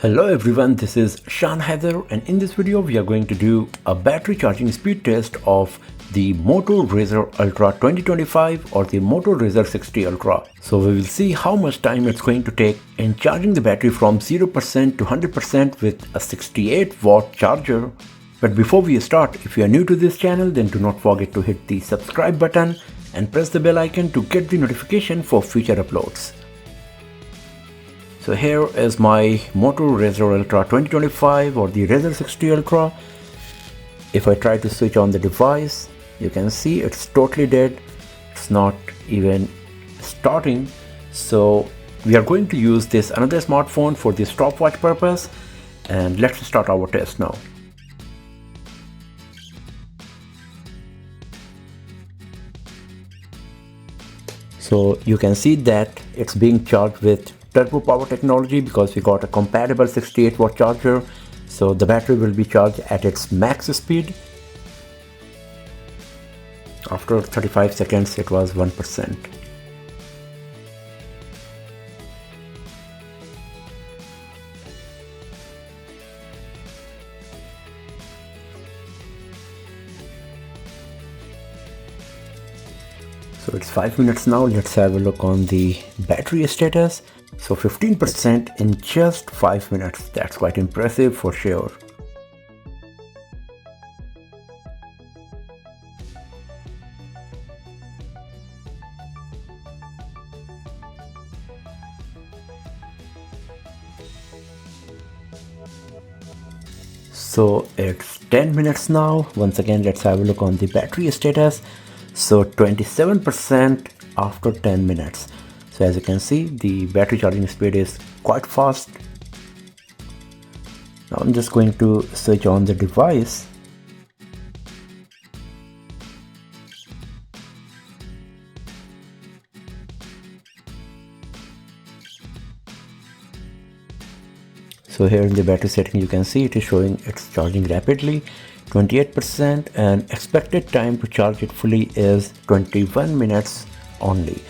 Hello everyone, this is Shan Heather, and in this video we are going to do a battery charging speed test of the Moto Razr Ultra 2025 or the Moto Razr 60 Ultra. So we will see how much time it's going to take in charging the battery from 0% to 100% with a 68 watt charger. But before we start, if you are new to this channel, then do not forget to hit the subscribe button and press the bell icon to get the notification for future uploads. So here is my Moto Razr Ultra 2025 or the Razr 60 Ultra. If I try to switch on the device, you can see it's totally dead. It's not even starting. So we are going to use this another smartphone for the stopwatch purpose, and let's start our test now. So you can see that it's being charged with turbo power technology because we got a compatible 68 watt charger. So the battery will be charged at its max speed. After 35 seconds it was 1%. So it's 5 minutes now. Let's have a look on the battery status. So 15% in just 5 minutes. That's quite impressive for sure. So it's 10 minutes now. Once again, let's have a look on the battery status. So 27% after 10 minutes. So as you can see, the battery charging speed is quite fast. Now I'm just going to switch on the device. So here in the battery setting, you can see it is showing it's charging rapidly, 28%, and expected time to charge it fully is 21 minutes only.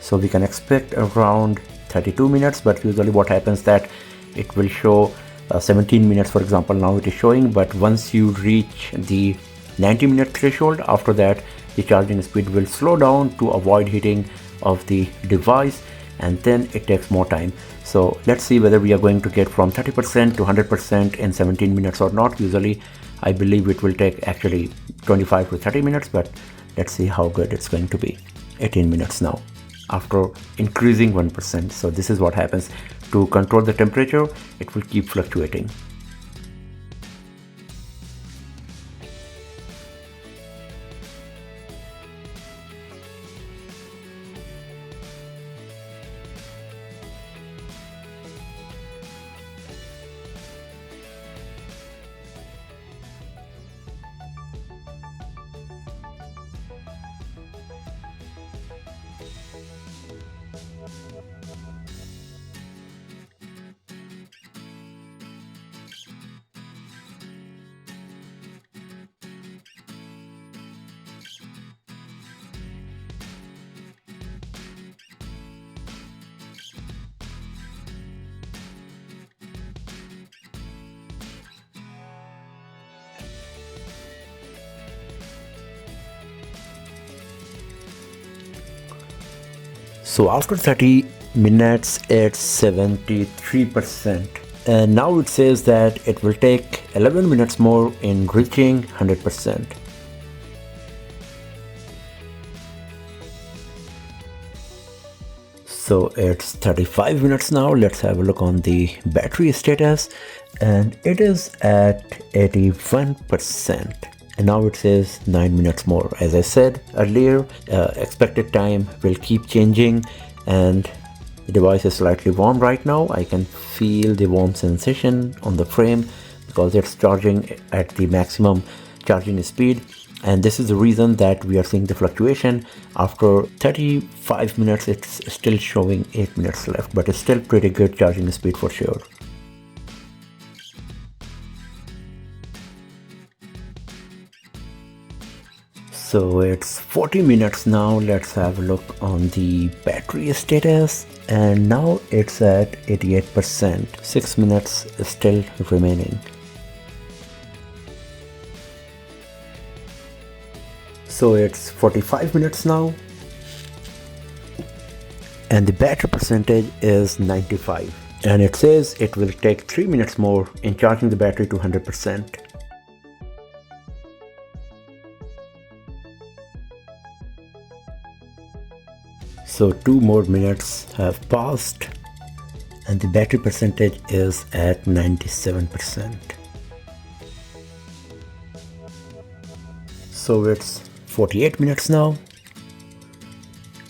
So we can expect around 32 minutes, but usually what happens that it will show 17 minutes, for example. Now it is showing, but once you reach the 90-minute threshold, after that the charging speed will slow down to avoid heating of the device, and then it takes more time. So let's see whether we are going to get from 30% to 100% in 17 minutes or not. Usually I believe it will take actually 25 to 30 minutes, but let's see how good it's going to be. 18 minutes now after increasing 1%. So this is what happens. To control the temperature, it will keep fluctuating. So after 30 minutes it's 73%, and now it says that it will take 11 minutes more in reaching 100%. So it's 35 minutes now. Let's have a look on the battery status, and it is at 81%. And now it says 9 minutes more. As I said earlier, expected time will keep changing, and the device is slightly warm right now. I can feel the warm sensation on the frame because it's charging at the maximum charging speed, and this is the reason that we are seeing the fluctuation. After 35 minutes it's still showing 8 minutes left, but it's still pretty good charging speed for sure. So it's 40 minutes now. Let's have a look on the battery status, and now it's at 88%. 6 minutes is still remaining. So it's 45 minutes now, and the battery percentage is 95, and it says it will take 3 minutes more in charging the battery to 100%. So 2 more minutes have passed and the battery percentage is at 97%. So it's 48 minutes now,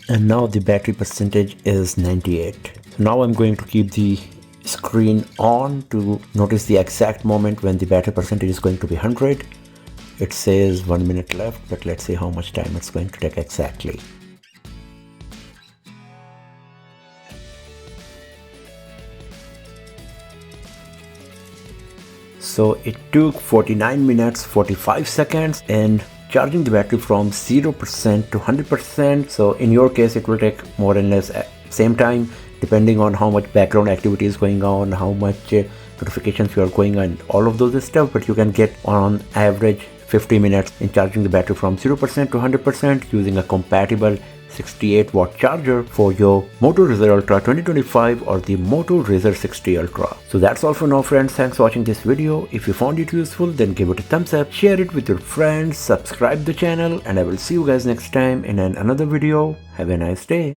and now the battery percentage is 98. Now I'm going to keep the screen on to notice the exact moment when the battery percentage is going to be 100. It says 1 minute left, but let's see how much time it's going to take exactly. So it took 49 minutes 45 seconds and charging the battery from 0% to 100%. So in your case it will take more or less same time, depending on how much background activity is going on, how much notifications you are going on, all of those stuff. But you can get on average 50 minutes in charging the battery from 0% to 100% using a compatible 68-watt charger for your Moto Razr Ultra 2025 or the Moto Razr 60 Ultra. So that's all for now, friends. Thanks for watching this video. If you found it useful, then give it a thumbs up, share it with your friends, subscribe the channel, and I will see you guys next time in another video. Have a nice day.